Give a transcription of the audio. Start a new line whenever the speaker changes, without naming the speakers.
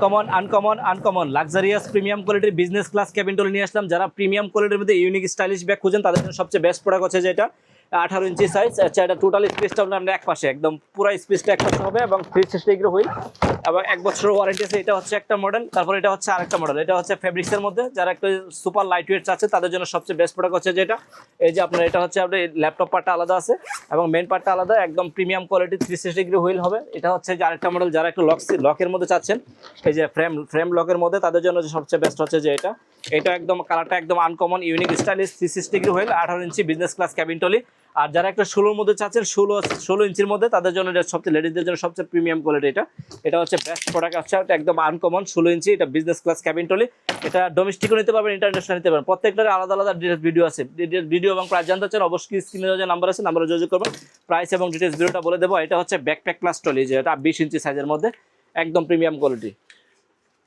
Uncommon luxurious premium কোয়ালিটির business class cabin trolley নিয়ে আসলাম। যারা প্রিমিয়াম কোয়ালিটির মধ্যে ইউনিক স্টাইলিশ ব্যাগ খুঁজেন তাদের জন্য সবচেয়ে বেস্ট প্রোডাক্ট হচ্ছে যেটা 18 ইঞ্চি সাইজ। আচ্ছা, এটা টোটাল স্পেসটা আপনার এক পাশে, একদম পুরো স্পেসটা এক পাশে হবে এবং 360 ডিগ্রি হুইল এবং 1 বছরের ওয়ারেন্টি আছে। এটা হচ্ছে একটা মডেল। তারপর এটা হচ্ছে আরেকটা মডেল, এটা হচ্ছে ফেব্রিক্সের মধ্যে। যারা একটা সুপার লাইট ওয়েট চাচ্ছে তাদের জন্য সবচেয়ে বেস্ট প্রোডাক্ট হচ্ছে যেটা, এই যে আপনার এটা হচ্ছে আপনার ল্যাপটপ পার্টটা আলাদা আছে এবং মেন পার্টটা আলাদা, একদম প্রিমিয়াম কোয়ালিটি 360 ডিগ্রি হুইল হবে। এটা হচ্ছে যে আরেকটা মডেল। যারা একটু লকের মধ্যে চাচ্ছেন, এই যে ফ্রেম লকের মধ্যে, তাদের জন্য যে সবচেয়ে বেস্ট হচ্ছে যে এটা একদম কালারটা একদম uncommon unique stylish 360 degree wheel 18 ইঞ্চি বিজনেস ক্লাস ক্যাবিন টলি। আর যারা একটা 16 মধ্যে চাচ্ছেন, 16 ইঞ্চির মধ্যে, তাদের জন্য এটা সবচেয়ে লেডিসদের জন্য সবচেয়ে প্রিমিয়াম কোয়ালিটি। এটা হচ্ছে বেস্ট প্রোডাক্ট আছে, এটা একদম আনকমন 16 ইঞ্চি, এটা বিজনেস ক্লাস ক্যাবিন টলি। এটা ডোমেস্টিকও নিতে পারবেন, ইন্টারন্যাশনাল নিতে পারবেন। প্রত্যেকটার আলাদা আলাদা ডিটেলস ভিডিও আছে। ডিটেলস এবং প্রাইস জানতে চান অবশ্যই স্ক্রিনে যে নাম্বার আছে নাম্বারে যোগাযোগ করবেন, প্রাইস এবং ডিটেলস ভিডিওটা বলে দেবো। এটা হচ্ছে ব্যাকপ্যাক ক্লাস টলি, যে এটা 20 ইঞ্চি সাইজের মধ্যে একদম প্রিমিয়াম কোয়ালিটি।